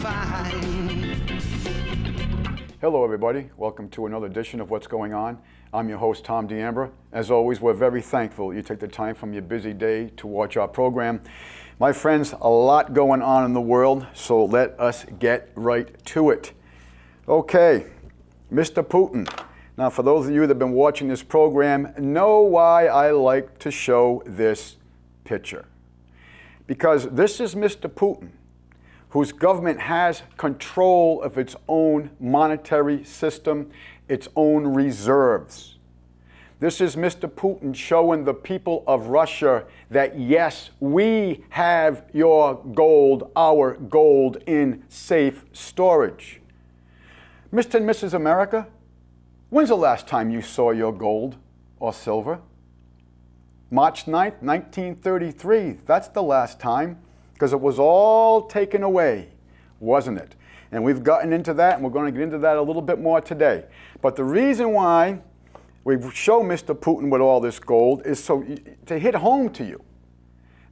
fine. Hello everybody, welcome to another edition of What's Going On. I'm your host Tom D'Ambra. As always, we're very thankful you take the time from your busy day to watch our program. My friends, a lot going on in the world, so let us get right to it. Okay, Mr. Putin. Now for those of you that have been watching this program, know why I like to show this picture. Because this is Mr. Putin, whose government has control of its own monetary system, its own reserves. This is Mr. Putin showing the people of Russia that yes, we have your gold, our gold, in safe storage. Mr. and Mrs. America, when's the last time you saw your gold or silver? March 9th, 1933, that's the last time. Because it was all taken away, wasn't it? And we've gotten into that, and we're going to get into that a little bit more today. But the reason why we show Mr. Putin with all this gold is so to hit home to you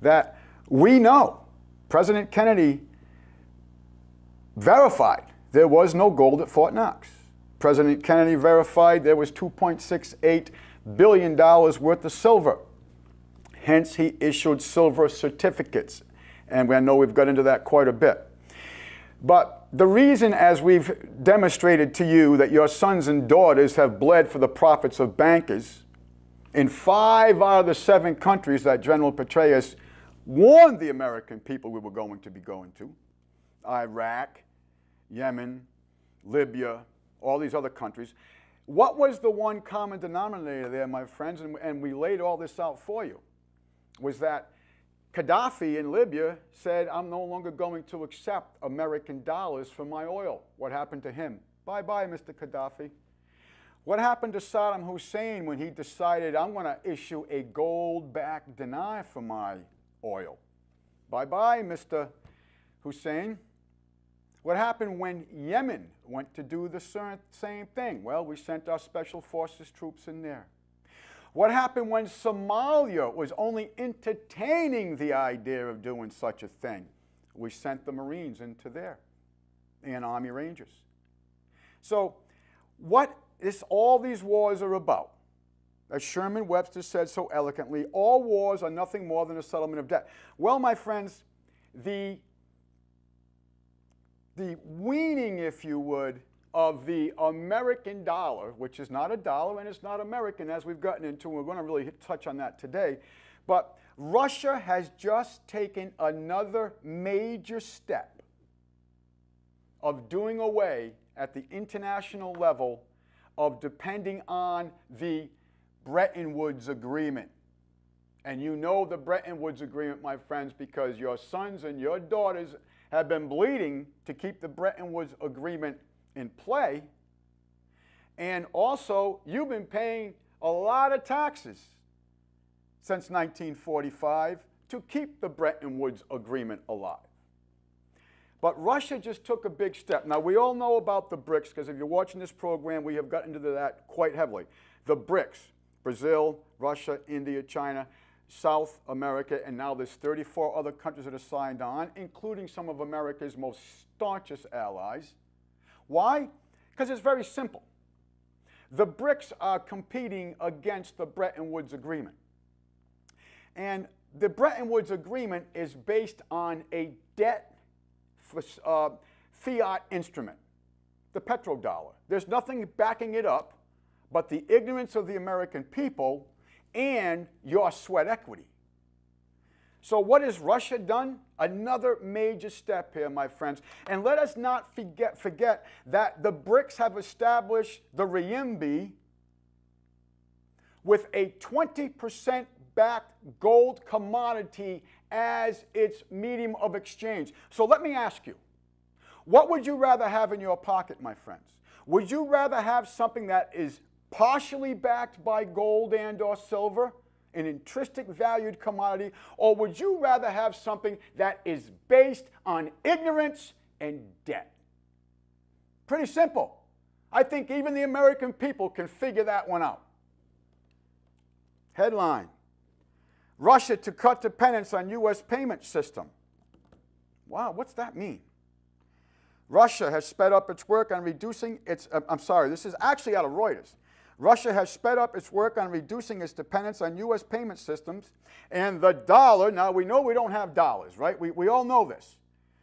that we know President Kennedy verified there was no gold at Fort Knox. President Kennedy verified there was $2.68 billion worth of silver. Hence, he issued silver certificates. And I know we've got into that quite a bit. But the reason, as we've demonstrated to you, that your sons and daughters have bled for the profits of bankers in 5 out of the 7 countries that General Petraeus warned the American people we were going to be going to, Iraq, Yemen, Libya, all these other countries. What was the one common denominator there, my friends, and we laid all this out for you, was that Gaddafi in Libya said, I'm no longer going to accept American dollars for my oil. What happened to him? Bye-bye, Mr. Gaddafi. What happened to Saddam Hussein when he decided, I'm going to issue a gold-backed dinar for my oil? Bye-bye, Mr. Hussein. What happened when Yemen went to do the same thing? Well, we sent our special forces troops in there. What happened when Somalia was only entertaining the idea of doing such a thing? We sent the Marines into there and Army Rangers. So what all these wars are about, as Sherman Webster said so eloquently, all wars are nothing more than a settlement of debt. Well, my friends, the weaning, if you would, of the American dollar, which is not a dollar and it's not American, as we've gotten into, and we're going to really touch on that today. But Russia has just taken another major step of doing away at the international level of depending on the Bretton Woods Agreement. And you know the Bretton Woods Agreement, my friends, because your sons and your daughters have been bleeding to keep the Bretton Woods Agreement in play, and also you've been paying a lot of taxes since 1945 to keep the Bretton Woods Agreement alive. But Russia just took a big step. Now we all know about the BRICS, because if you're watching this program, we have gotten into that quite heavily. The BRICS, Brazil, Russia, India, China, South America, and now there's 34 other countries that are signed on, including some of America's most staunchest allies. Why? Because it's very simple. The BRICS are competing against the Bretton Woods Agreement. And the Bretton Woods Agreement is based on a debt fiat instrument, the petrodollar. There's nothing backing it up but the ignorance of the American people and your sweat equity. So what has Russia done? Another major step here, my friends. And let us not forget that the BRICS have established the renminbi with a 20% backed gold commodity as its medium of exchange. So let me ask you, what would you rather have in your pocket, my friends? Would you rather have something that is partially backed by gold and or silver, an intrinsic valued commodity, or would you rather have something that is based on ignorance and debt? Pretty simple. I think even the American people can figure that one out. Headline: Russia to cut dependence on U.S. payment system. Wow, what's that mean? Russia has sped up its work on reducing its, I'm sorry, this is actually out of Reuters. Russia has sped up its work on reducing its dependence on U.S. payment systems, and the dollar, now we know we don't have dollars, right? We all know this.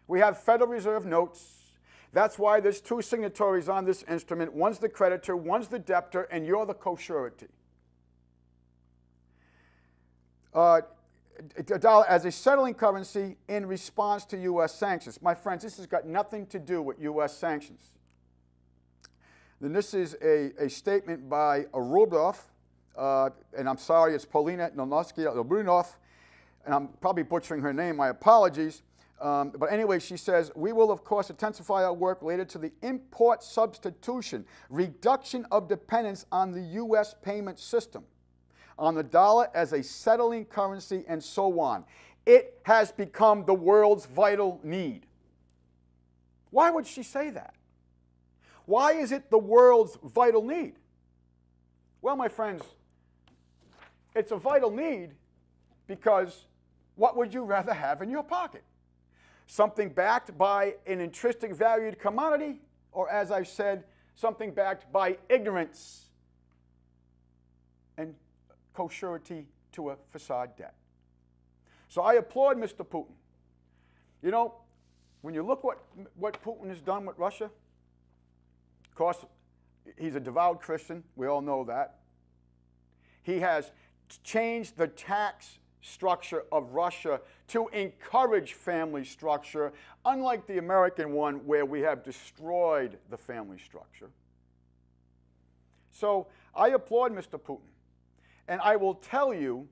We have Federal Reserve notes. That's why there's two signatories on this instrument. One's the creditor, one's the debtor, and you're the co-surety. The dollar as a settling currency in response to U.S. sanctions. My friends, this has got nothing to do with U.S. sanctions. Then this is a statement by Rublev, and I'm sorry, it's Polina Noblunov, and I'm probably butchering her name, my apologies. But anyway, she says, we will, of course, intensify our work related to the import substitution, reduction of dependence on the U.S. payment system, on the dollar as a settling currency, and so on. It has become the world's vital need. Why would she say that? Why is it the world's vital need? Well, my friends, it's a vital need because what would you rather have in your pocket? Something backed by an intrinsic valued commodity, or as I said, something backed by ignorance and co-surety to a facade debt. So I applaud Mr. Putin. You know, when you look what Putin has done with Russia, of course, he's a devout Christian. We all know that. He has changed the tax structure of Russia to encourage family structure, unlike the American one where we have destroyed the family structure. So I applaud Mr. Putin. And I will tell you,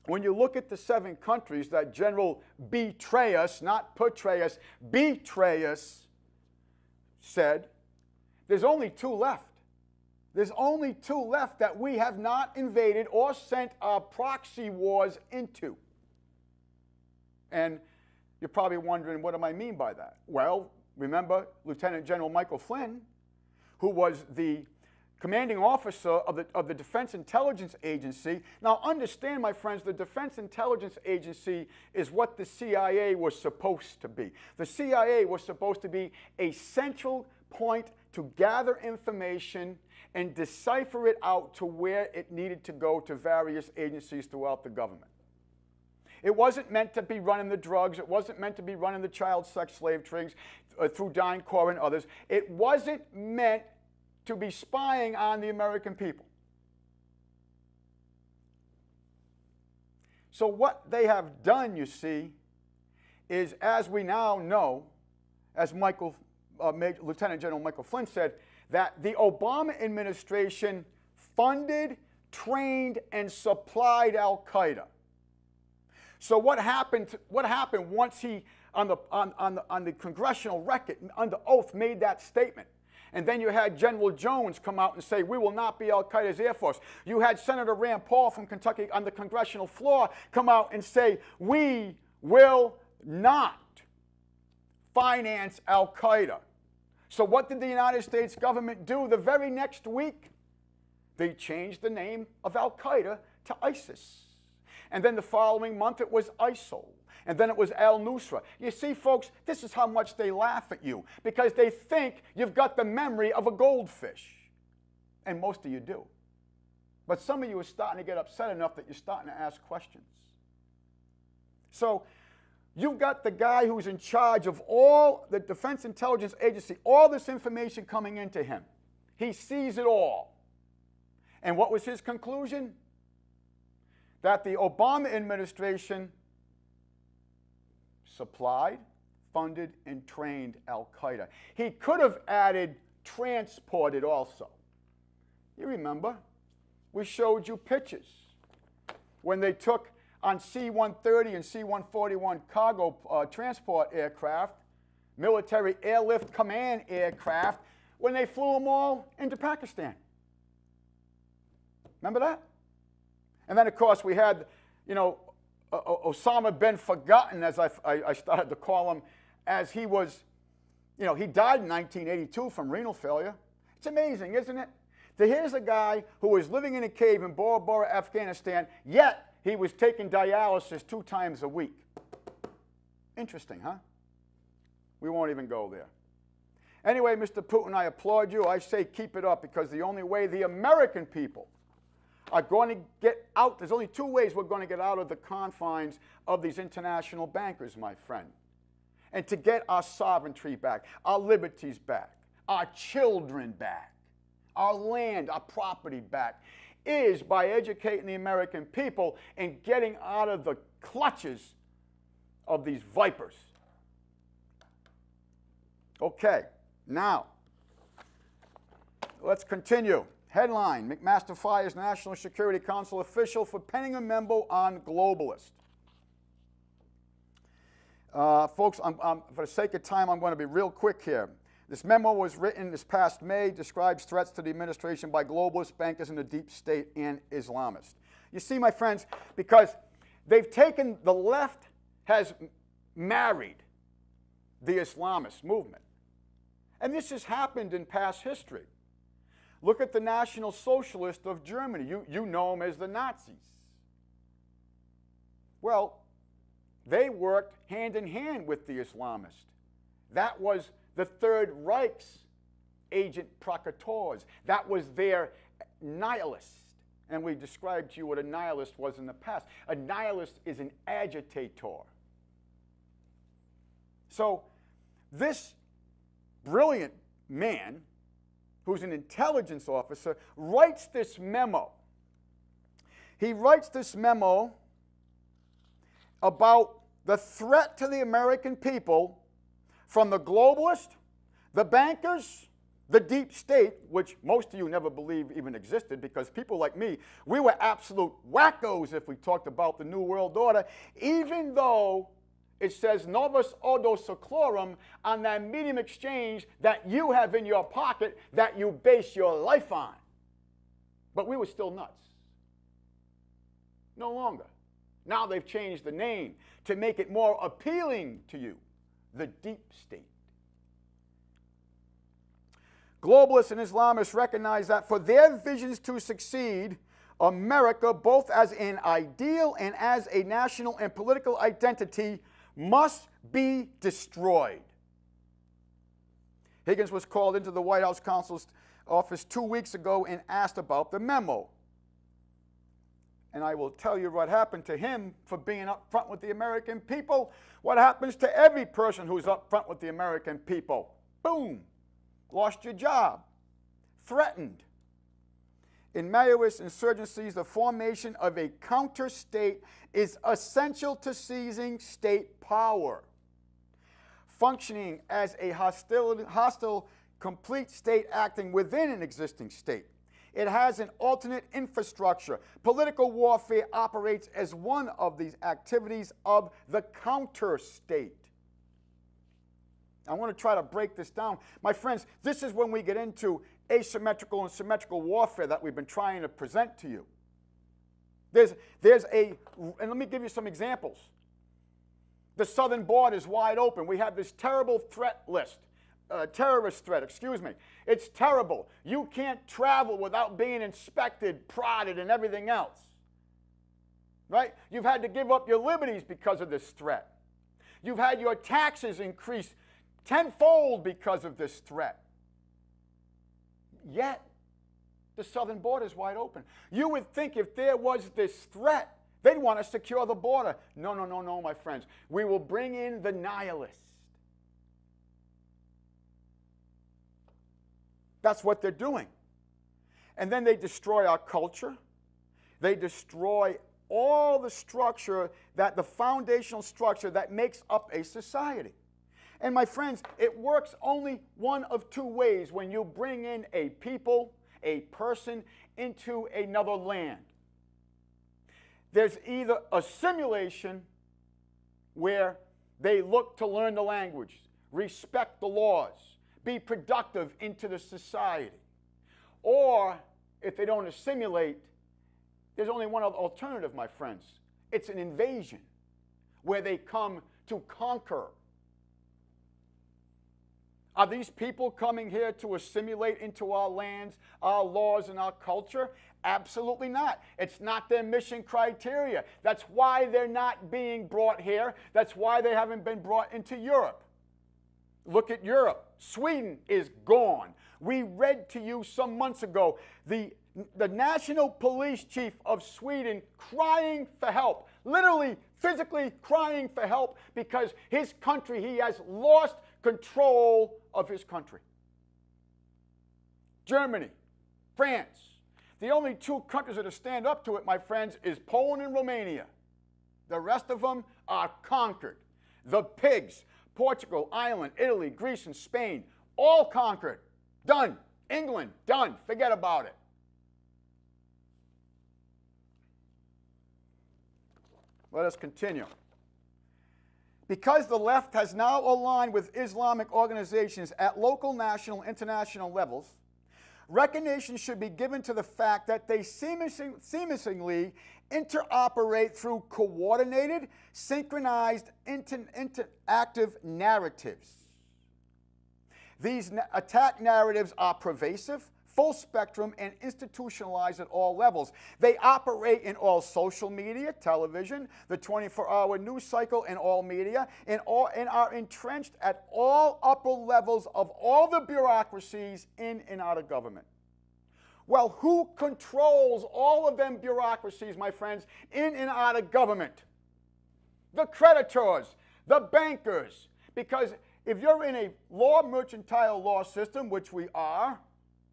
when you look at the 7 countries that General Petraeus, not Petraeus, Petraeus said, there's only 2 left. There's only 2 left that we have not invaded or sent our proxy wars into. And you're probably wondering, what do I mean by that? Well, remember Lieutenant General Michael Flynn, who was the commanding officer of the Defense Intelligence Agency. Now understand, my friends, the Defense Intelligence Agency is what the CIA was supposed to be. The CIA was supposed to be a central point to gather information and decipher it out to where it needed to go to various agencies throughout the government. It wasn't meant to be running the drugs. It wasn't meant to be running the child sex slave trades through DynCorp and others. It wasn't meant to be spying on the American people. So what they have done, you see, is, as we now know, as Lieutenant General Michael Flynn said, that the Obama administration funded, trained, and supplied Al-Qaeda. So what happened once he, on the congressional record, under oath, made that statement? And then you had General Jones come out and say, we will not be Al-Qaeda's Air Force. You had Senator Rand Paul from Kentucky on the congressional floor come out and say, we will not finance Al-Qaeda. So what did the United States government do the very next week? They changed the name of Al-Qaeda to ISIS. And then the following month it was ISIL. And then it was al-Nusra. You see, folks, this is how much they laugh at you, because they think you've got the memory of a goldfish. And most of you do. But some of you are starting to get upset enough that you're starting to ask questions. So you've got the guy who's in charge of all the Defense Intelligence Agency, all this information coming into him. He sees it all. And what was his conclusion? That the Obama administration supplied, funded, and trained Al-Qaeda. He could have added transported also. You remember, we showed you pictures when they took on C-130 and C-141 cargo transport aircraft, military airlift command aircraft, when they flew them all into Pakistan. Remember that? And then, of course, we had, you know, Osama bin Forgotten, as I started to call him, as he was, you know, he died in 1982 from renal failure. It's amazing, isn't it? That here's a guy who was living in a cave in Bora Bora, Afghanistan, yet he was taking dialysis 2 times a week. Interesting, huh? We won't even go there. Anyway, Mr. Putin, I applaud you. I say keep it up, because the only way the American people are going to get out, there's only two ways we're going to get out of the confines of these international bankers, my friend. And to get our sovereignty back, our liberties back, our children back, our land, our property back, is by educating the American people and getting out of the clutches of these vipers. Okay, now, let's continue. Headline, McMaster fires National Security Council official for penning a memo on globalist. Folks, for the sake of time, I'm going to be real quick here. This memo was written this past May, describes threats to the administration by globalist bankers in the deep state and Islamists. You see, my friends, because they've taken, the left has married the Islamist movement. And this has happened in past history. Look at the National Socialists of Germany. You know them as the Nazis. Well, they worked hand in hand with the Islamists. That was the Third Reich's agent provocateurs. That was their nihilist. And we described to you what a nihilist was in the past. A nihilist is an agitator. So this brilliant man, who's an intelligence officer, writes this memo. He writes this memo about the threat to the American people from the globalists, the bankers, the deep state, which most of you never believed even existed, because people like me, we were absolute wackos if we talked about the New World Order, even though it says Novus Ordo Seclorum on that medium exchange that you have in your pocket that you base your life on. But we were still nuts. No longer. Now they've changed the name to make it more appealing to you. The deep state. Globalists and Islamists recognize that for their visions to succeed, America, both as an ideal and as a national and political identity, must be destroyed. Higgins was called into the White House counsel's office 2 weeks ago and asked about the memo. And I will tell you what happened to him for being up front with the American people. What happens to every person who's up front with the American people? Boom. Lost your job. Threatened. In Maoist insurgencies, the formation of a counter-state is essential to seizing state power. Functioning as a hostile, complete state acting within an existing state. It has an alternate infrastructure. Political warfare operates as one of these activities of the counter-state. I want to try to break this down. My friends, this is when we get into asymmetrical and symmetrical warfare that we've been trying to present to you. And let me give you some examples. The southern border is wide open. We have this terrible threat list, terrorist threat, excuse me. It's terrible. You can't travel without being inspected, prodded, and everything else. Right? You've had to give up your liberties because of this threat. You've had your taxes increase tenfold because of this threat. Yet, the southern border is wide open. You would think if there was this threat, they'd want to secure the border. No, no, no, no, my friends. We will bring in the nihilists. That's what they're doing. And then they destroy our culture. They destroy all the structure, the foundational structure that makes up a society. And my friends, it works only one of two ways when you bring in a people, a person, into another land. There's either a simulation where they look to learn the language, respect the laws, be productive into the society. Or, if they don't assimilate, there's only one other alternative, my friends. It's an invasion, where they come to conquer. Are these people coming here to assimilate into our lands, our laws, and our culture? Absolutely not. It's not their mission criteria. That's why they're not being brought here. That's why they haven't been brought into Europe. Look at Europe. Sweden is gone. We read to you some months ago the national police chief of Sweden crying for help, literally, physically crying for help because his country, he has lost control of his country. Germany, France. The only two countries that stand up to it, my friends, is Poland and Romania. The rest of them are conquered. The pigs, Portugal, Ireland, Italy, Greece, and Spain, all conquered. Done. England, done. Forget about it. Let us continue. Because the left has now aligned with Islamic organizations at local, national, international levels, recognition should be given to the fact that they seamlessly interoperate through coordinated, synchronized, interactive narratives. These attack narratives are pervasive, full spectrum, and institutionalized at all levels. They operate in all social media, television, the 24-hour news cycle, and all media, and are entrenched at all upper levels of all the bureaucracies in and out of government. Well, who controls all of them bureaucracies, my friends, in and out of government? The creditors, the bankers. Because if you're in a mercantile law system, which we are,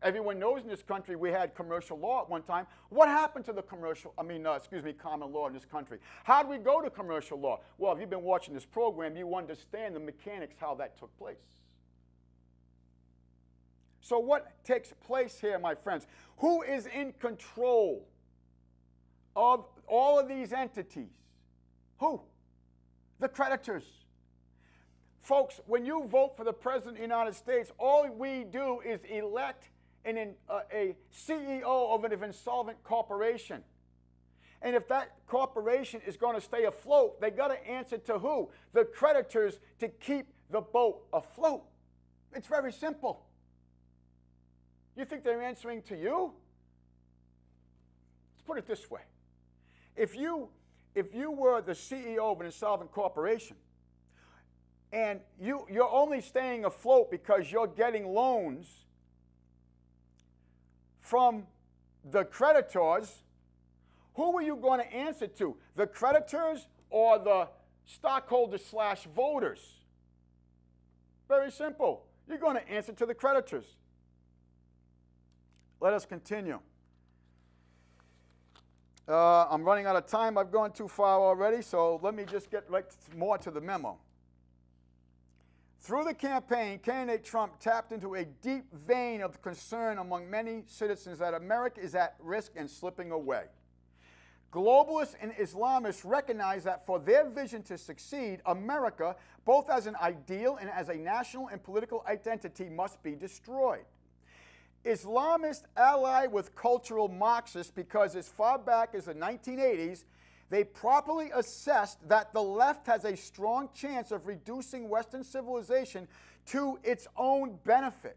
everyone knows in this country we had commercial law at one time. What happened to the common law in this country? How did we go to commercial law? Well, if you've been watching this program, you understand the mechanics, how that took place. So what takes place here, my friends? Who is in control of all of these entities? Who? The creditors. Folks, when you vote for the President of the United States, all we do is elect a CEO of an insolvent corporation. And if that corporation is going to stay afloat, they got to answer to who? The creditors, to keep the boat afloat. It's very simple. You think they're answering to you? Let's put it this way. If you were the CEO of an insolvent corporation, and you're only staying afloat because you're getting loans from the creditors, who are you going to answer to? The creditors or the stockholders/voters? Very simple. You're going to answer to the creditors. Let us continue. I'm running out of time. I've gone too far already, so let me just get right more to the memo. Through the campaign, candidate Trump tapped into a deep vein of concern among many citizens that America is at risk and slipping away. Globalists and Islamists recognize that for their vision to succeed, America, both as an ideal and as a national and political identity, must be destroyed. Islamists ally with cultural Marxists because as far back as the 1980s, they properly assessed that the left has a strong chance of reducing Western civilization to its own benefit.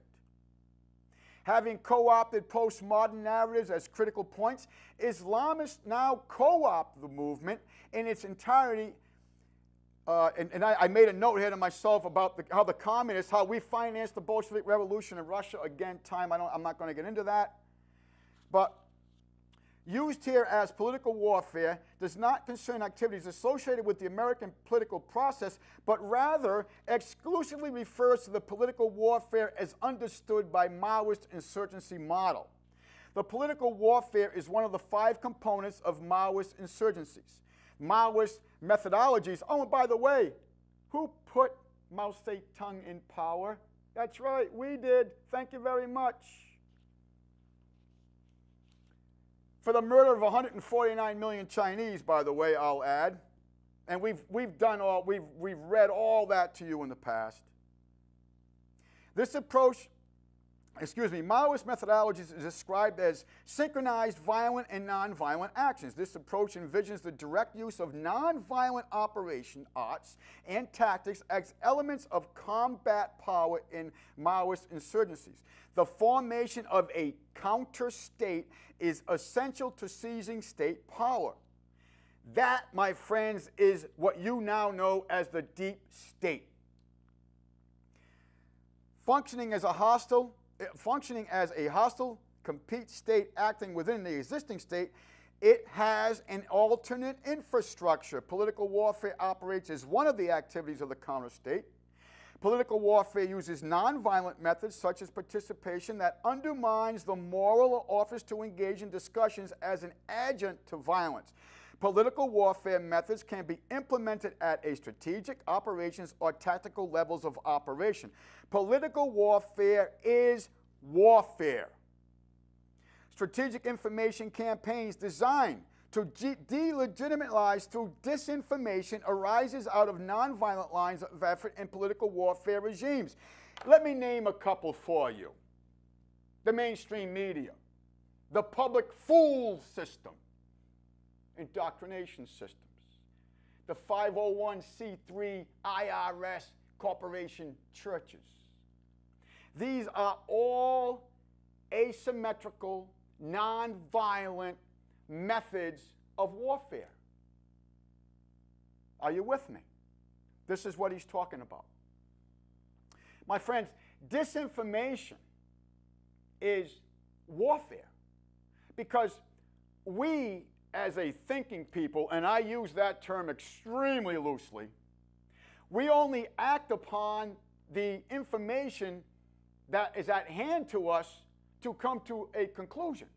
Having co-opted postmodern narratives as critical points, Islamists now co-opt the movement in its entirety. I made a note here to myself about how the communists, how we financed the Bolshevik Revolution in Russia. Again, I'm not going to get into that. But used here as political warfare does not concern activities associated with the American political process, but rather exclusively refers to the political warfare as understood by Maoist insurgency model. The political warfare is one of the 5 components of Maoist insurgencies. Maoist methodologies. Oh, and by the way, who put Mao Zedong in power? That's right, we did. Thank you very much. For the murder of 149 million Chinese, by the way, I'll add. And we've read all that to you in the past. This approach, Maoist methodologies is described as synchronized violent and nonviolent actions. This approach envisions the direct use of nonviolent operation arts and tactics as elements of combat power in Maoist insurgencies. The formation of a counter-state is essential to seizing state power. That, my friends, is what you now know as the deep state. Functioning as a hostile, compete state acting within the existing state, it has an alternate infrastructure. Political warfare operates as one of the activities of the counter state. Political warfare uses nonviolent methods such as participation that undermines the moral office to engage in discussions as an adjunct to violence. Political warfare methods can be implemented at a strategic, operations, or tactical levels of operation. Political warfare is warfare. Strategic information campaigns designed to delegitimize through disinformation arises out of nonviolent lines of effort in political warfare regimes. Let me name a couple for you. The mainstream media, the public fool system, indoctrination systems, the 501c3 IRS corporation churches. These are all asymmetrical, nonviolent methods of warfare. Are you with me? This is what he's talking about. My friends, disinformation is warfare because we, as a thinking people, and I use that term extremely loosely, we only act upon the information that is at hand to us to come to a conclusion.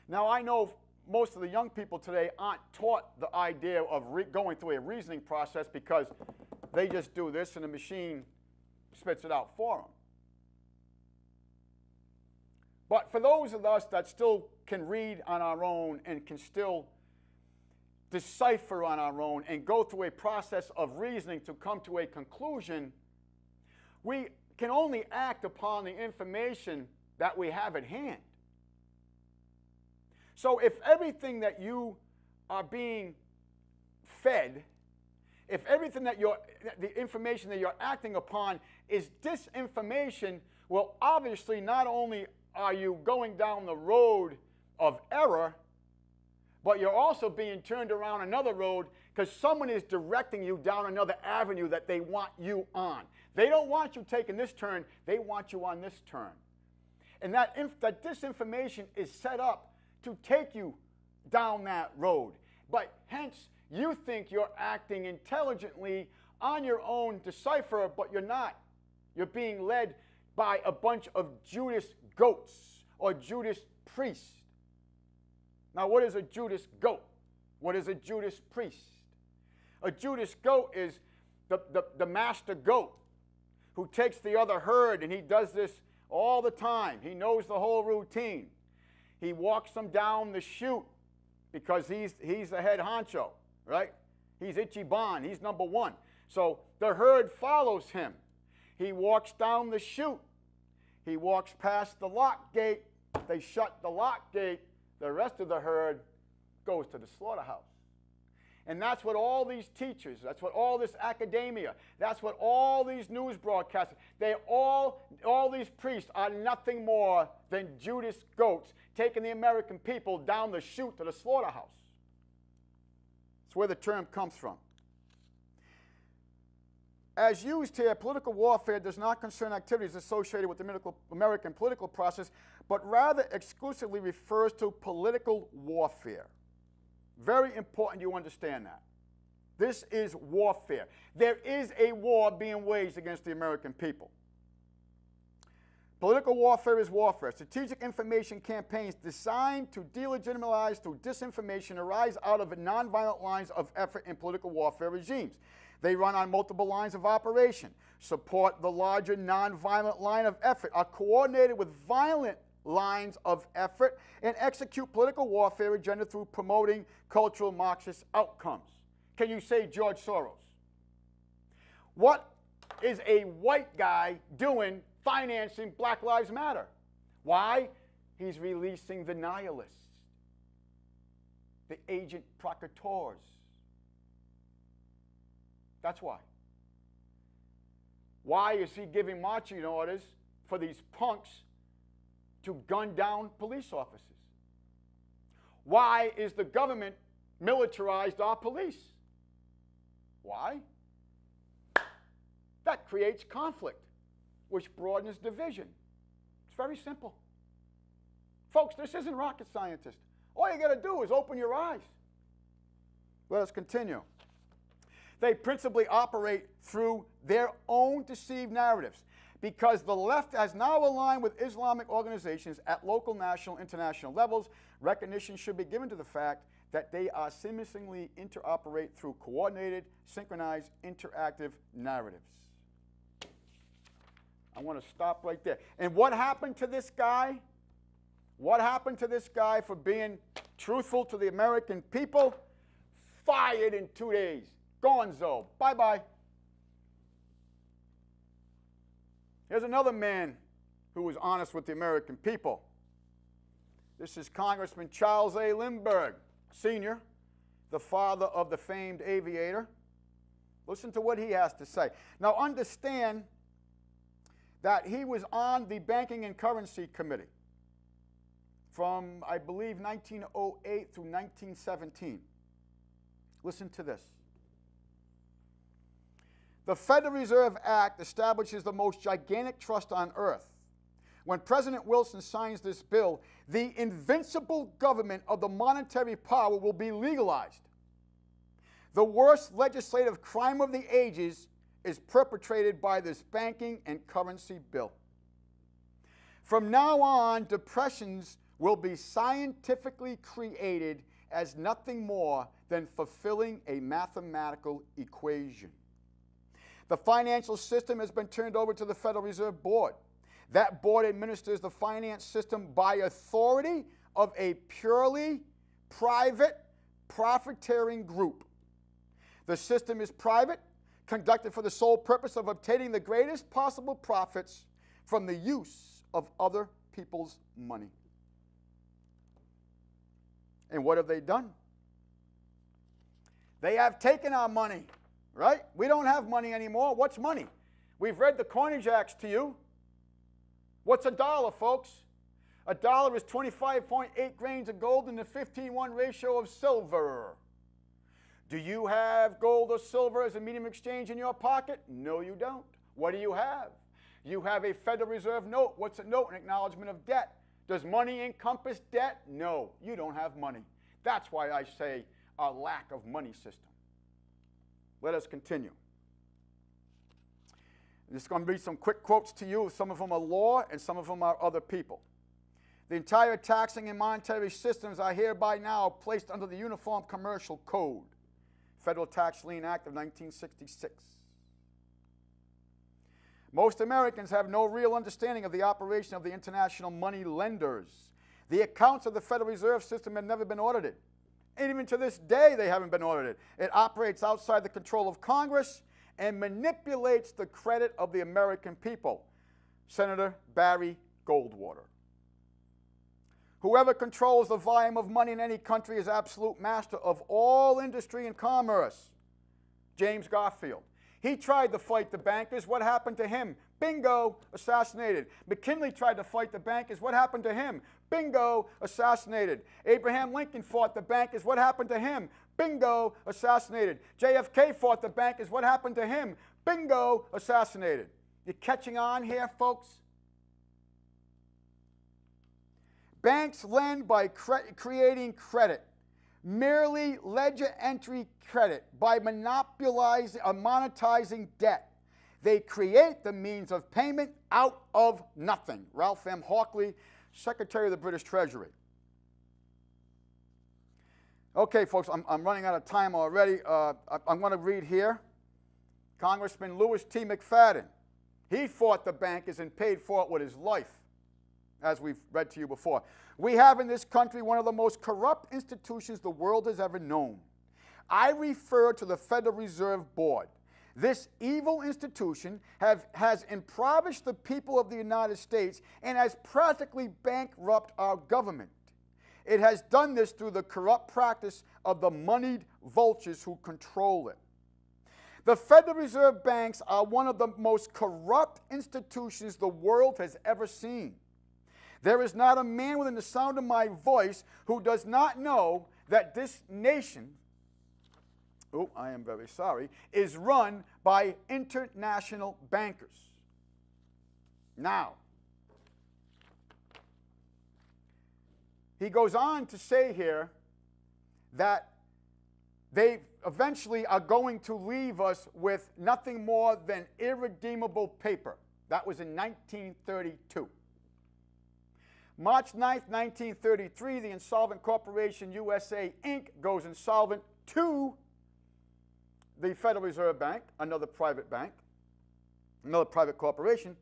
Now, I know most of the young people today aren't taught the idea of going through a reasoning process because they just do this and the machine spits it out for them. But for those of us that still can read on our own and can still decipher on our own and go through a process of reasoning to come to a conclusion, we can only act upon the information that we have at hand. So if everything that you are being fed, if everything that the information that you're acting upon is disinformation, well, obviously not only are you going down the road of error, but you're also being turned around another road because someone is directing you down another avenue that they want you on. They don't want you taking this turn, they want you on this turn. And that disinformation is set up to take you down that road. But hence, you think you're acting intelligently on your own decipher, but you're not. You're being led by a bunch of Judas goats or Judas priests. Now, what is a Judas goat? What is a Judas priest? A Judas goat is the master goat who takes the other herd, and he does this all the time. He knows the whole routine. He walks them down the chute because he's the head honcho, right? He's Ichiban. He's number one. So the herd follows him. He walks down the chute. He walks past the lock gate. They shut the lock gate. The rest of the herd goes to the slaughterhouse. And that's what all these teachers, that's what all this academia, that's what all these news broadcasters, all these priests are nothing more than Judas goats taking the American people down the chute to the slaughterhouse. That's where the term comes from. As used here, political warfare does not concern activities associated with the American political process, but rather exclusively refers to political warfare. Very important you understand that. This is warfare. There is a war being waged against the American people. Political warfare is warfare. Strategic information campaigns designed to delegitimize through disinformation arise out of nonviolent lines of effort in political warfare regimes. They run on multiple lines of operation, support the larger nonviolent line of effort, are coordinated with violent lines of effort, and execute political warfare agenda through promoting cultural Marxist outcomes. Can you say George Soros? What is a white guy doing financing Black Lives Matter? Why? He's releasing the nihilists, the agent provocateurs. That's why. Why is he giving marching orders for these punks to gun down police officers? Why is the government militarized our police? Why? That creates conflict. which broadens division. It's very simple. Folks, this isn't rocket scientist. All you got to do is open your eyes. Let us continue. They principally operate through their own deceived narratives because the left has now aligned with Islamic organizations at local, national, international levels. Recognition should be given to the fact that they are seamlessly interoperate through coordinated, synchronized, interactive narratives. I want to stop right there. And what happened to this guy? What happened to this guy for being truthful to the American people? Fired in 2 days. Gonzo. Bye-bye. Here's another man who was honest with the American people. This is Congressman Charles A. Lindbergh, Sr., the father of the famed aviator. Listen to what he has to say. Now understand that he was on the Banking and Currency Committee from, I believe, 1908 through 1917. Listen to this. The Federal Reserve Act establishes the most gigantic trust on earth. When President Wilson signs this bill, the invincible government of the monetary power will be legalized. The worst legislative crime of the ages is perpetrated by this banking and currency bill. From now on, depressions will be scientifically created as nothing more than fulfilling a mathematical equation. The financial system has been turned over to the Federal Reserve Board. That board administers the finance system by authority of a purely private, profiteering group. The system is private, conducted for the sole purpose of obtaining the greatest possible profits from the use of other people's money. And what have they done? They have taken our money, right? We don't have money anymore. What's money? We've read the Coinage Acts to you. What's a dollar, folks? A dollar is 25.8 grains of gold and a 15:1 ratio of silver. Do you have gold or silver as a medium of exchange in your pocket? No, you don't. What do you have? You have a Federal Reserve note. What's a note? An acknowledgement of debt. Does money encompass debt? No, you don't have money. That's why I say a lack of money system. Let us continue. There's going to be some quick quotes to you. Some of them are law and some of them are other people. The entire taxing and monetary systems are hereby now placed under the Uniform Commercial Code, Federal Tax Lien Act of 1966. Most Americans have no real understanding of the operation of the international money lenders. The accounts of the Federal Reserve System have never been audited. And even to this day, they haven't been audited. It operates outside the control of Congress and manipulates the credit of the American people. Senator Barry Goldwater. Whoever controls the volume of money in any country is absolute master of all industry and commerce. James Garfield. He tried to fight the bankers. What happened to him? Bingo, assassinated. McKinley tried to fight the bankers. What happened to him? Bingo, assassinated. Abraham Lincoln fought the bankers. What happened to him? Bingo, assassinated. JFK fought the bankers. What happened to him? Bingo, assassinated. You catching on here, folks? Banks lend by creating credit. Merely ledger entry credit by monopolizing or monetizing debt. They create the means of payment out of nothing. Ralph M. Hawkley, Secretary of the British Treasury. Okay, folks, I'm running out of time already. I'm going to read here. Congressman Louis T. McFadden. He fought the bankers and paid for it with his life, as we've read to you before. We have in this country one of the most corrupt institutions the world has ever known. I refer to the Federal Reserve Board. This evil institution has impoverished the people of the United States and has practically bankrupted our government. It has done this through the corrupt practice of the moneyed vultures who control it. The Federal Reserve banks are one of the most corrupt institutions the world has ever seen. There is not a man within the sound of my voice who does not know that this nation, I am very sorry, is run by international bankers. Now, he goes on to say here that they eventually are going to leave us with nothing more than irredeemable paper. That was in 1932. March 9th, 1933, the Insolvent Corporation USA, Inc. goes insolvent to the Federal Reserve Bank, another private bank, another private corporation.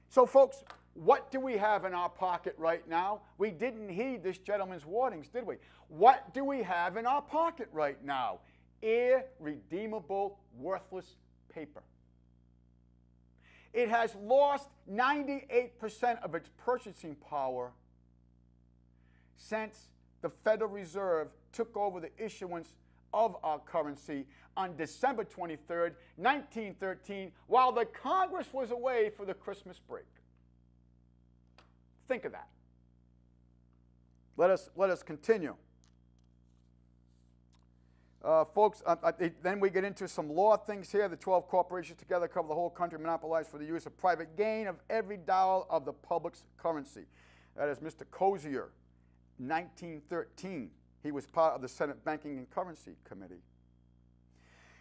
So, folks, what do we have in our pocket right now? We didn't heed this gentleman's warnings, did we? What do we have in our pocket right now? Irredeemable, worthless paper. It has lost 98% of its purchasing power since the Federal Reserve took over the issuance of our currency on December 23rd, 1913, while the Congress was away for the Christmas break. Think of that. Let us continue. Folks, then we get into some law things here. The 12 corporations together cover the whole country, monopolized for the use of private gain of every dollar of the public's currency. That is Mr. Cozier, 1913. He was part of the Senate Banking and Currency Committee.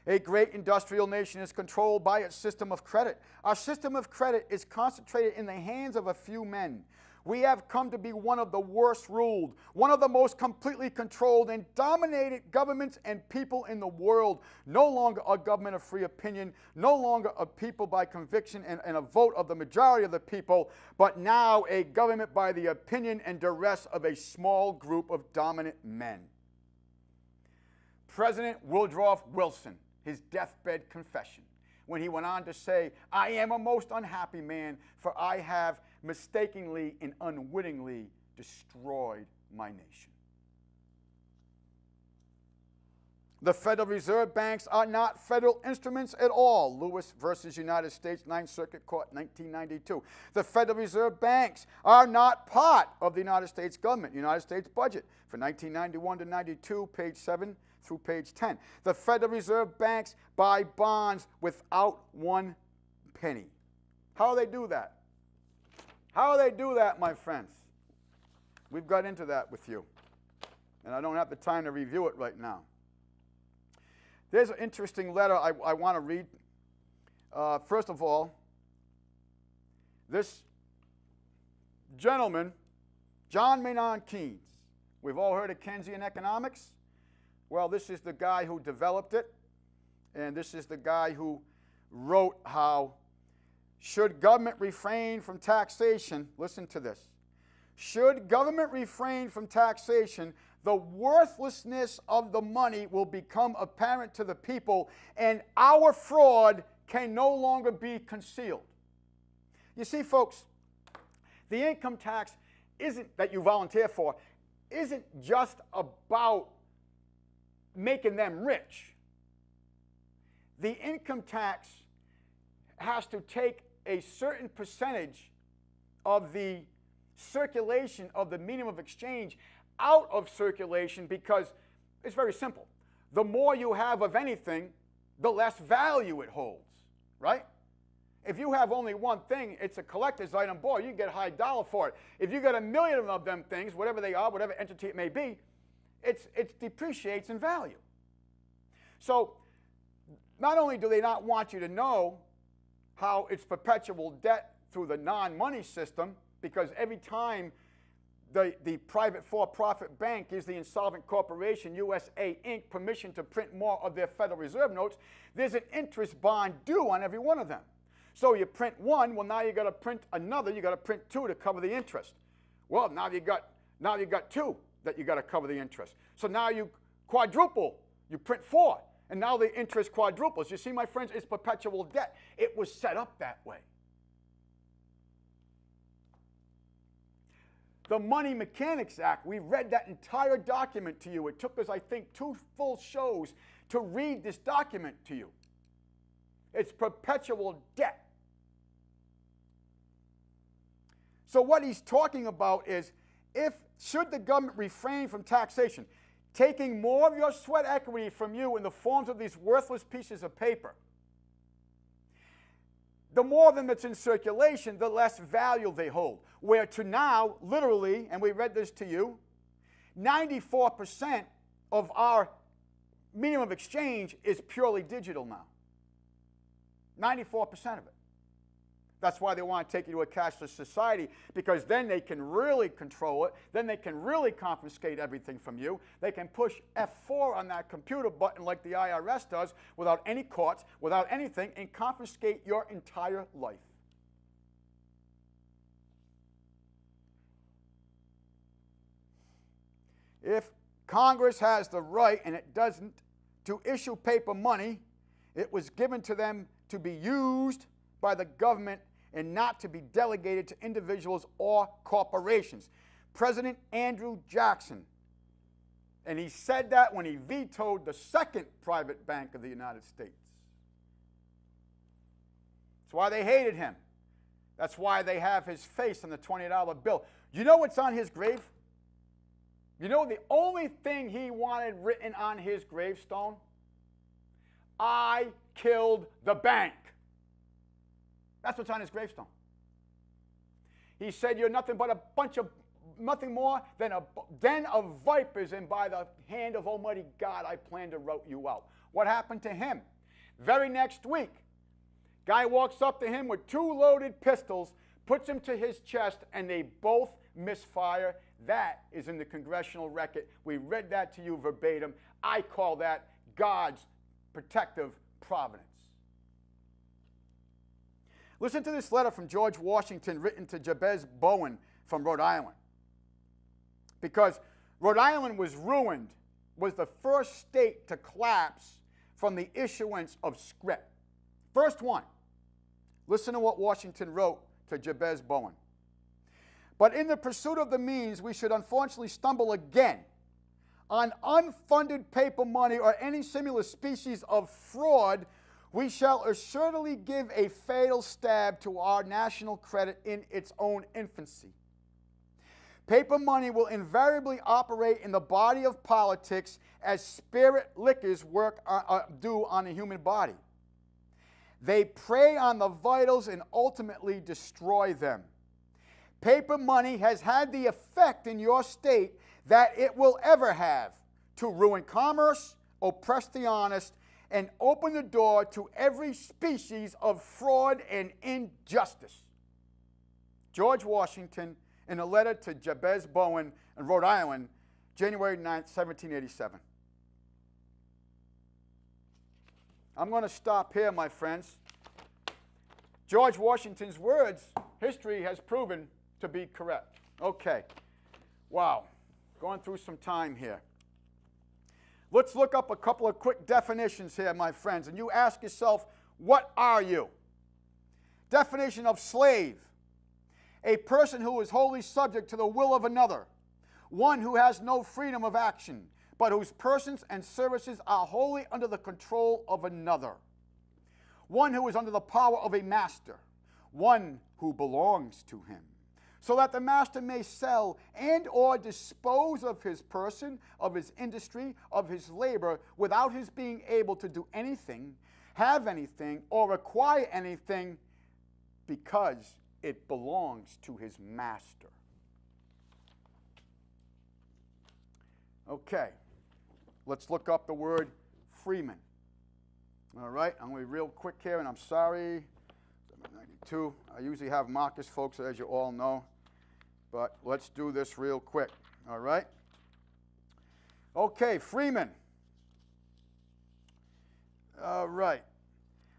A great industrial nation is controlled by its system of credit. Our system of credit is concentrated in the hands of a few men. We have come to be one of the worst ruled, one of the most completely controlled and dominated governments and people in the world. No longer a government of free opinion, no longer a people by conviction and a vote of the majority of the people, but now a government by the opinion and duress of a small group of dominant men. President Woodrow Wilson, his deathbed confession, when he went on to say, "I am a most unhappy man, for I have mistakenly and unwittingly destroyed my nation." The Federal Reserve banks are not federal instruments at all. Lewis versus United States, 9th Circuit Court, 1992. The Federal Reserve banks are not part of the United States government, United States budget for 1991 to 92, page 7 through page 10. The Federal Reserve banks buy bonds without one penny. How do they do that? How do they do that, my friends? We've got into that with you, and I don't have the time to review it right now. There's an interesting letter I want to read. First of all, this gentleman, John Maynard Keynes. We've all heard of Keynesian economics. Well, this is the guy who developed it, and this is the guy who wrote how should government refrain from taxation, listen to this, should government refrain from taxation, the worthlessness of the money will become apparent to the people, and our fraud can no longer be concealed. You see, folks, the income tax isn't that you volunteer for, isn't just about making them rich. The income tax has to take a certain percentage of the circulation of the medium of exchange out of circulation, because it's very simple. The more you have of anything, the less value it holds, right? If you have only one thing, it's a collector's item, boy, you can get a high dollar for it. If you get a million of them things, whatever they are, whatever entity it may be, it depreciates in value. So not only do they not want you to know how it's perpetual debt through the non-money system, because every time the private for-profit bank gives the Insolvent Corporation USA, Inc. permission to print more of their Federal Reserve notes, there's an interest bond due on every one of them. So you print one, well, now you got to print another, you got to print two to cover the interest. Well, now you got two that you got to cover the interest. So now you quadruple, you print four, and now the interest quadruples. You see, my friends, it's perpetual debt. It was set up that way. The Money Mechanics Act, we read that entire document to you. It took us, I think, 2 full shows to read this document to you. It's perpetual debt. So what he's talking about is, should the government refrain from taxation, taking more of your sweat equity from you in the forms of these worthless pieces of paper, the more of them that's in circulation, the less value they hold. Where to now, literally, and we read this to you, 94% of our medium of exchange is purely digital now. 94% of it. That's why they want to take you to a cashless society, because then they can really control it. Then they can really confiscate everything from you. They can push F4 on that computer button like the IRS does without any courts, without anything, and confiscate your entire life. If Congress has the right, and it doesn't, to issue paper money, it was given to them to be used by the government and not to be delegated to individuals or corporations. President Andrew Jackson, and he said that when he vetoed the second private bank of the United States. That's why they hated him. That's why they have his face on the $20 bill. You know what's on his grave? You know the only thing he wanted written on his gravestone? I killed the bank. That's what's on his gravestone. He said, you're nothing but a bunch of, nothing more than a den of vipers, and by the hand of Almighty God, I plan to rout you out. What happened to him? Very next week, guy walks up to him with 2 loaded pistols, puts him to his chest, and they both misfire. That is in the congressional record. We read that to you verbatim. I call that God's protective providence. Listen to this letter from George Washington written to Jabez Bowen from Rhode Island. Because Rhode Island was ruined, was the first state to collapse from the issuance of scrip. First one. Listen to what Washington wrote to Jabez Bowen. But in the pursuit of the means, we should unfortunately stumble again on unfunded paper money or any similar species of fraud. We shall assuredly give a fatal stab to our national credit in its own infancy. Paper money will invariably operate in the body of politics as spirit liquors do on the human body. They prey on the vitals and ultimately destroy them. Paper money has had the effect in your state that it will ever have to ruin commerce, oppress the honest, and open the door to every species of fraud and injustice. George Washington, in a letter to Jabez Bowen in Rhode Island, January 9th, 1787. I'm going to stop here, my friends. George Washington's words, history has proven to be correct. Okay. Wow. Going through some time here. Let's look up a couple of quick definitions here, my friends, and you ask yourself, what are you? Definition of slave: a person who is wholly subject to the will of another, one who has no freedom of action, but whose persons and services are wholly under the control of another, one who is under the power of a master, one who belongs to him, so that the master may sell and or dispose of his person, of his industry, of his labor, without his being able to do anything, have anything, or acquire anything, because it belongs to his master. Okay, let's look up the word freeman. All right, I'm going to be real quick here, and I'm sorry. 92. I usually have markers, folks, as you all know. But let's do this real quick. All right? Okay, freeman. All right.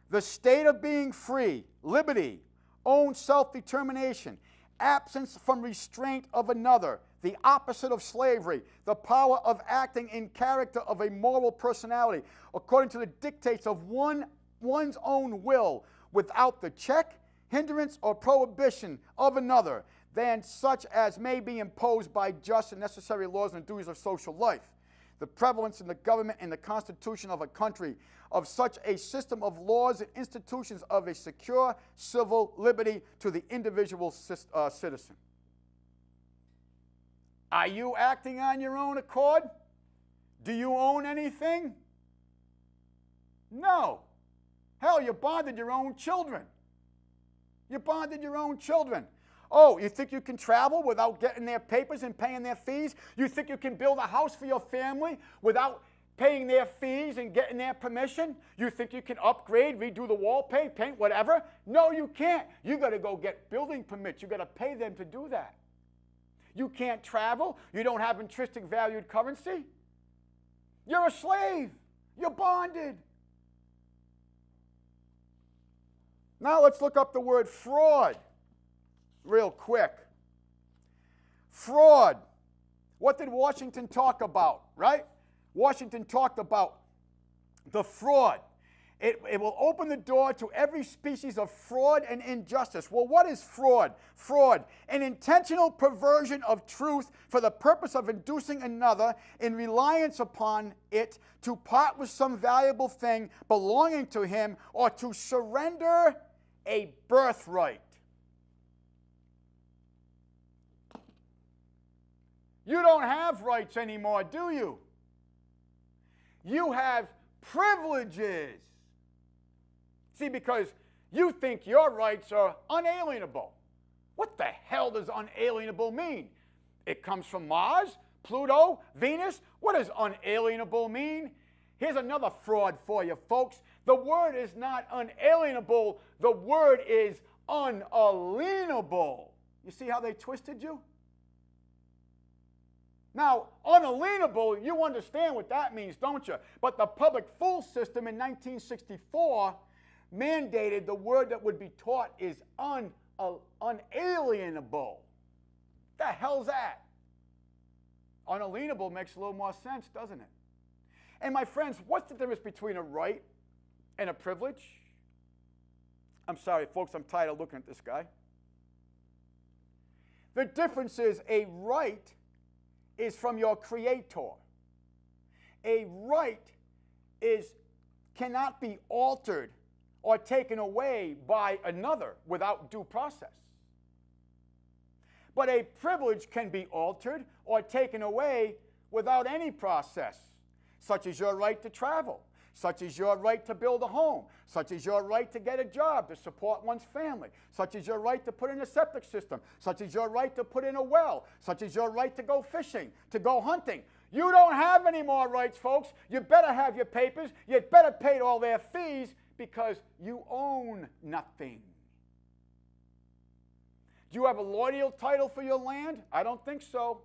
The state of being free, liberty, own self-determination, absence from restraint of another, the opposite of slavery, the power of acting in character of a moral personality, according to the dictates of one's own will, without the check, hindrance, or prohibition of another, than such as may be imposed by just and necessary laws and duties of social life. The prevalence in the government and the constitution of a country of such a system of laws and institutions of a secure civil liberty to the individual citizen. Are you acting on your own accord? Do you own anything? No. Hell, you bonded your own children. You bonded your own children. Oh, you think you can travel without getting their papers and paying their fees? You think you can build a house for your family without paying their fees and getting their permission? You think you can upgrade, redo the wall, paint, whatever? No, you can't. You got to go get building permits. You got to pay them to do that. You can't travel. You don't have intrinsic valued currency. You're a slave. You're bonded. Now let's look up the word fraud real quick. Fraud. What did Washington talk about, right? Washington talked about the fraud. It will open the door to every species of fraud and injustice. Well, what is fraud? Fraud, an intentional perversion of truth for the purpose of inducing another, in reliance upon it, to part with some valuable thing belonging to him or to surrender a birthright. You don't have rights anymore, do you? You have privileges. See, because you think your rights are unalienable. What the hell does unalienable mean? It comes from Mars, Pluto, Venus. What does unalienable mean? Here's another fraud for you, folks. The word is not unalienable. The word is unalienable. You see how they twisted you? Now, unalienable, you understand what that means, don't you? But the public fool system in 1964 mandated the word that would be taught is unalienable. The hell's that? Unalienable makes a little more sense, doesn't it? And my friends, what's the difference between a right and a privilege? I'm sorry, folks, I'm tired of looking at this guy. The difference is a right is from your creator. A right cannot be altered or taken away by another without due process. But a privilege can be altered or taken away without any process, such as your right to travel, such as your right to build a home, such as your right to get a job to support one's family, such as your right to put in a septic system, such as your right to put in a well, such as your right to go fishing, to go hunting. You don't have any more rights, folks. You better have your papers. You better pay all their fees because you own nothing. Do you have a loyal title for your land? I don't think so.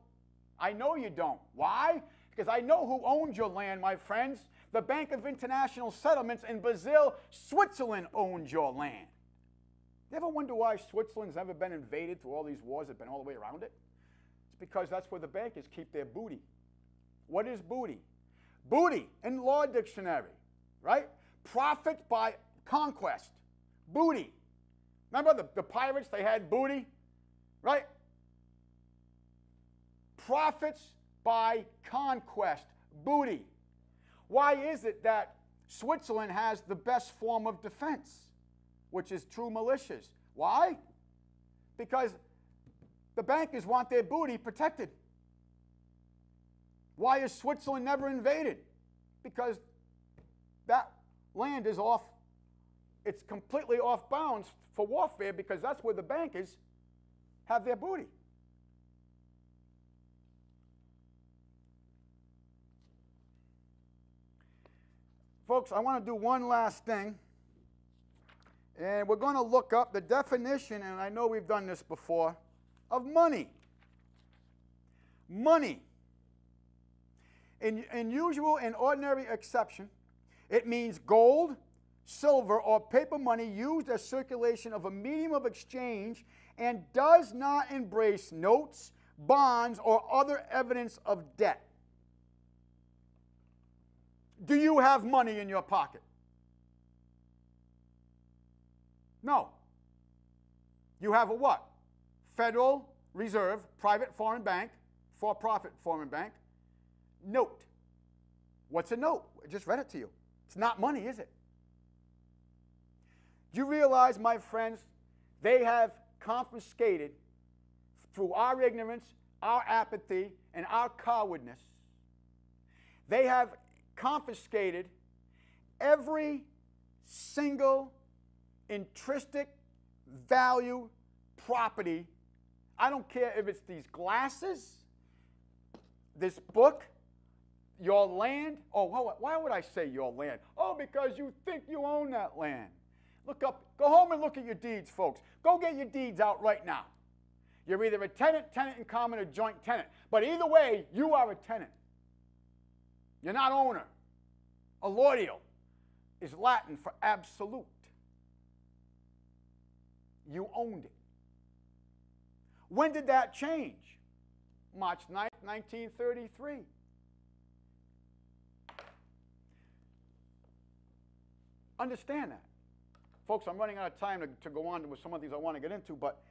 I know you don't. Why? Because I know who owns your land, my friends. The Bank of International Settlements in Basel, Switzerland owns your land. You ever wonder why Switzerland's never been invaded through all these wars that have been all the way around it? It's because that's where the bankers keep their booty. What is booty? Booty, in law dictionary, right? Profit by conquest. Booty. Remember the pirates, they had booty, right? Profits by conquest. Booty. Why is it that Switzerland has the best form of defense, which is true militias? Why? Because the bankers want their booty protected. Why is Switzerland never invaded? Because that land is off, it's completely off bounds for warfare because that's where the bankers have their booty. Folks, I want to do one last thing. And we're going to look up the definition, and I know we've done this before, of money. Money. In usual and ordinary acception, it means gold, silver, or paper money used as circulation of a medium of exchange and does not embrace notes, bonds, or other evidence of debt. Do you have money in your pocket? No. You have a what? Federal Reserve, private foreign bank, for-profit foreign bank, note. What's a note? I just read it to you. It's not money, is it? Do you realize, my friends, they have confiscated, through our ignorance, our apathy, and our cowardness, they have confiscated every single intrinsic value property. I don't care if it's these glasses, this book, your land. Oh, why would I say your land? Oh, because you think you own that land. Look up, go home and look at your deeds, folks. Go get your deeds out right now. You're either a tenant, tenant in common, or joint tenant. But either way, you are a tenant. You're not owner. Allodial is Latin for absolute. You owned it. When did that change? March 9th, 1933. Understand that. Folks, I'm running out of time to go on with some of these I want to get into, but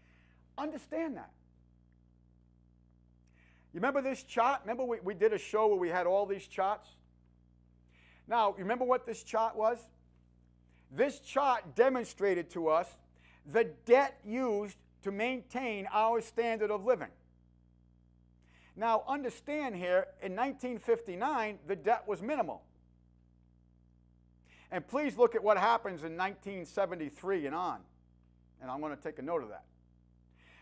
understand that. You remember this chart? Remember we did a show where we had all these charts? Now, you remember what this chart was? This chart demonstrated to us the debt used to maintain our standard of living. Now, understand here, in 1959, the debt was minimal. And please look at what happens in 1973 and on. And I'm going to take a note of that.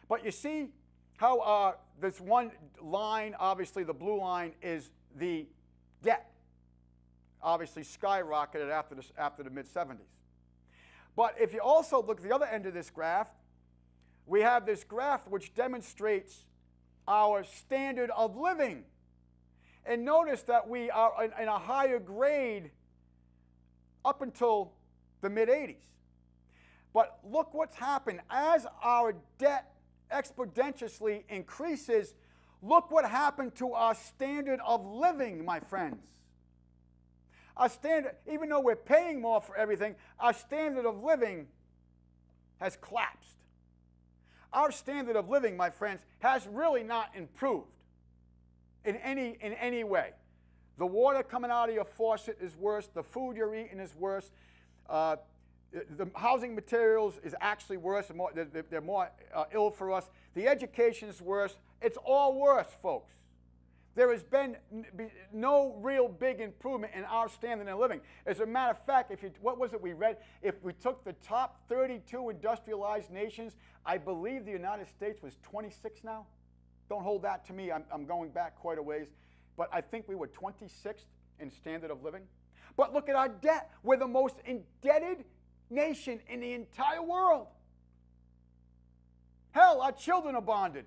But you see how this one line, obviously the blue line, is the debt. Obviously skyrocketed after the mid-70s. But if you also look at the other end of this graph, we have this graph which demonstrates our standard of living. And notice that we are in a higher grade up until the mid-80s. But look what's happened. As our debt exponentially increases, look what happened to our standard of living, my friends. Our standard, even though we're paying more for everything, our standard of living has collapsed. Our standard of living, my friends, has really not improved in any way. The water coming out of your faucet is worse. The food you're eating is worse. The housing materials is actually worse. They're more ill for us. The education is worse. It's all worse, folks. There has been no real big improvement in our standard of living. As a matter of fact, what was it we read? If we took the top 32 industrialized nations, I believe the United States was 26 now. Don't hold that to me. I'm going back quite a ways. But I think we were 26th in standard of living. But look at our debt. We're the most indebted nation in the entire world. Hell, our children are bonded.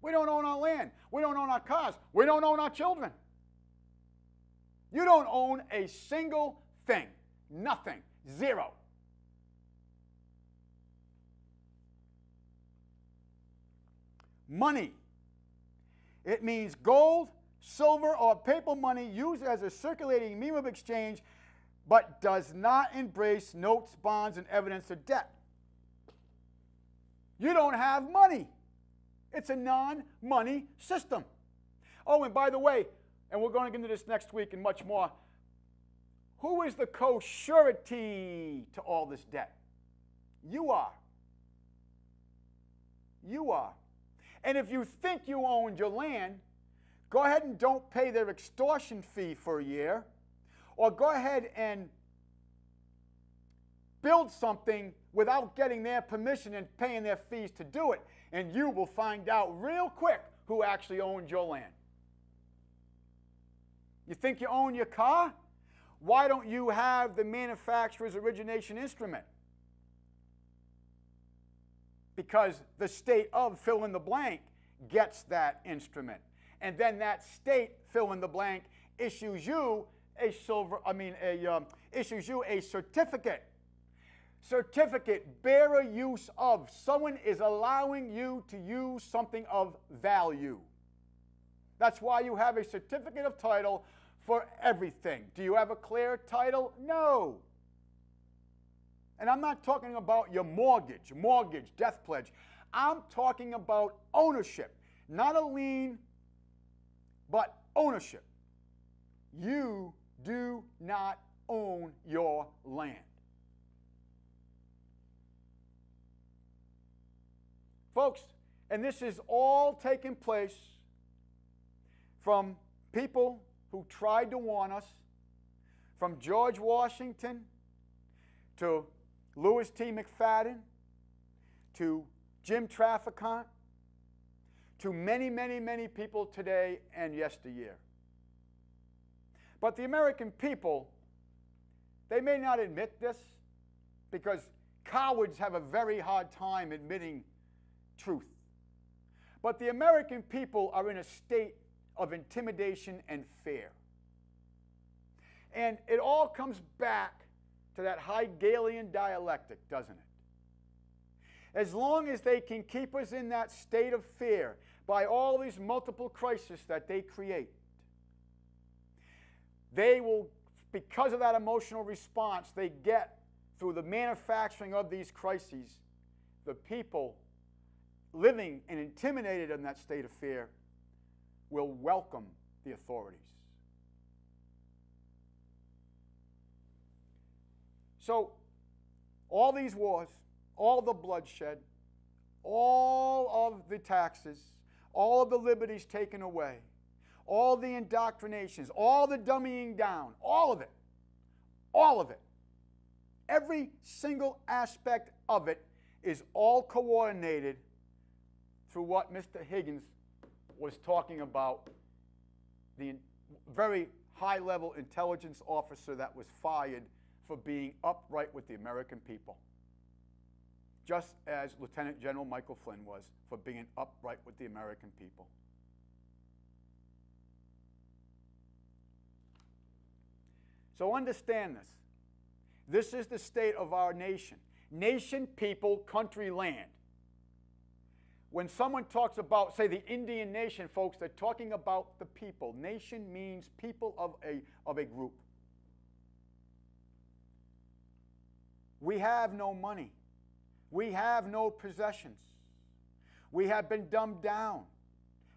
We don't own our land. We don't own our cars. We don't own our children. You don't own a single thing. Nothing. Zero. Money. It means gold, silver, or paper money used as a circulating medium of exchange, but does not embrace notes, bonds, and evidence of debt. You don't have money. It's a non-money system. Oh, and by the way, and we're going to get into this next week and much more, who is the co-surety to all this debt? You are. You are. And if you think you owned your land, go ahead and don't pay their extortion fee for a year, or go ahead and build something without getting their permission and paying their fees to do it, and you will find out real quick who actually owns your land. You think you own your car? Why don't you have the manufacturer's origination instrument? Because the state of fill in the blank gets that instrument. And then that state, fill in the blank, issues you a certificate. Certificate, bearer use of. Someone is allowing you to use something of value. That's why you have a certificate of title for everything. Do you have a clear title? No. And I'm not talking about your mortgage, death pledge. I'm talking about ownership. Not a lien, but ownership. You do not own your land. Folks, and this is all taking place from people who tried to warn us, from George Washington to Louis T. McFadden to Jim Traficant, to many, many, many people today and yesteryear. But the American people, they may not admit this because cowards have a very hard time admitting truth. But the American people are in a state of intimidation and fear. And it all comes back to that Hegelian dialectic, doesn't it? As long as they can keep us in that state of fear by all these multiple crises that they create, they will, because of that emotional response they get through the manufacturing of these crises, the people living and intimidated in that state of fear will welcome the authorities. So, all these wars, all the bloodshed, all of the taxes, all of the liberties taken away, all the indoctrinations, all the dummying down, all of it, every single aspect of it is all coordinated through what Mr. Higgins was talking about, the very high-level intelligence officer that was fired for being upright with the American people, just as Lieutenant General Michael Flynn was for being upright with the American people. So understand this. This is the state of our nation. Nation, people, country, land. When someone talks about, say, the Indian nation, folks, they're talking about the people. Nation means people of a group. We have no money. We have no possessions. We have been dumbed down.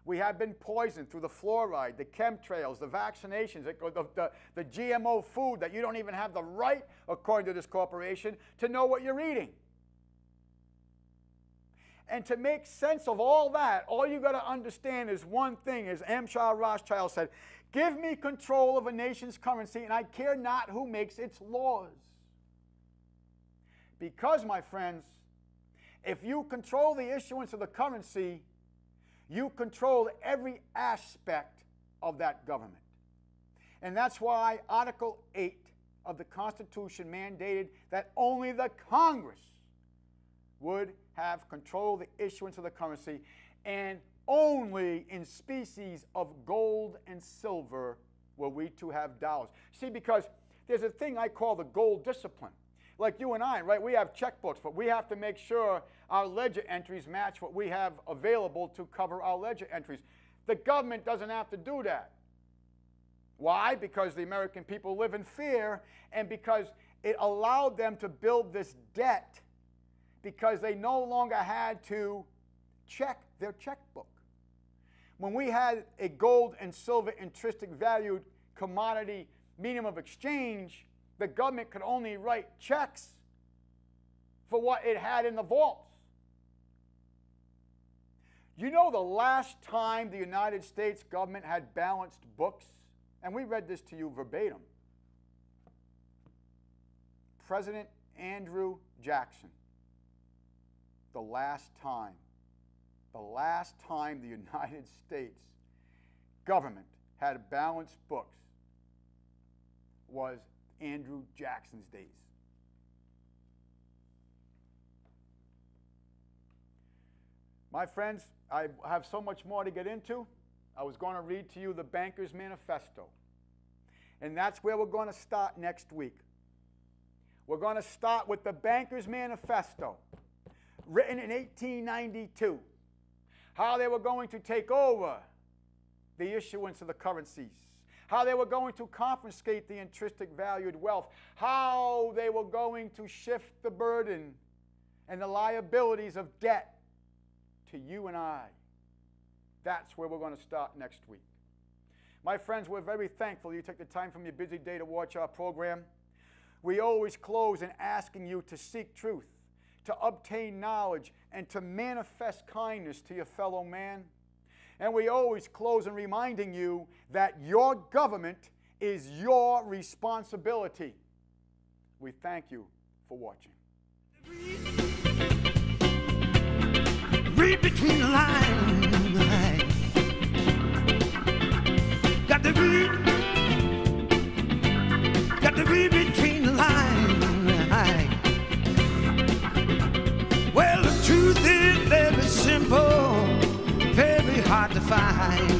We have been poisoned through the fluoride, the chemtrails, the vaccinations, the GMO food that you don't even have the right, according to this corporation, to know what you're eating. And to make sense of all that, all you got to understand is one thing, as Amschel Rothschild said, give me control of a nation's currency and I care not who makes its laws. Because, my friends, if you control the issuance of the currency, you control every aspect of that government. And that's why Article 8 of the Constitution mandated that only the Congress would have control of the issuance of the currency, and only in species of gold and silver were we to have dollars. See, because there's a thing I call the gold discipline. Like you and I, right? We have checkbooks, but we have to make sure our ledger entries match what we have available to cover our ledger entries. The government doesn't have to do that. Why? Because the American people live in fear, and because it allowed them to build this debt because they no longer had to check their checkbook. When we had a gold and silver intrinsic valued commodity medium of exchange, the government could only write checks for what it had in the vaults. You know the last time the United States government had balanced books? And we read this to you verbatim. President Andrew Jackson. The last time the United States government had balanced books was Andrew Jackson's days. My friends, I have so much more to get into. I was going to read to you the Bankers Manifesto. And that's where we're going to start next week. We're going to start with the Bankers Manifesto, written in 1892. How they were going to take over the issuance of the currencies. How they were going to confiscate the intrinsic valued wealth. How they were going to shift the burden and the liabilities of debt to you and I. That's where we're going to start next week. My friends, we're very thankful you took the time from your busy day to watch our program. We always close in asking you to seek truth, to obtain knowledge, and to manifest kindness to your fellow man. And we always close in reminding you that your government is your responsibility. We thank you for watching. read between the lines. Got to read between the lines. Well, the truth is very simple, very hard to find.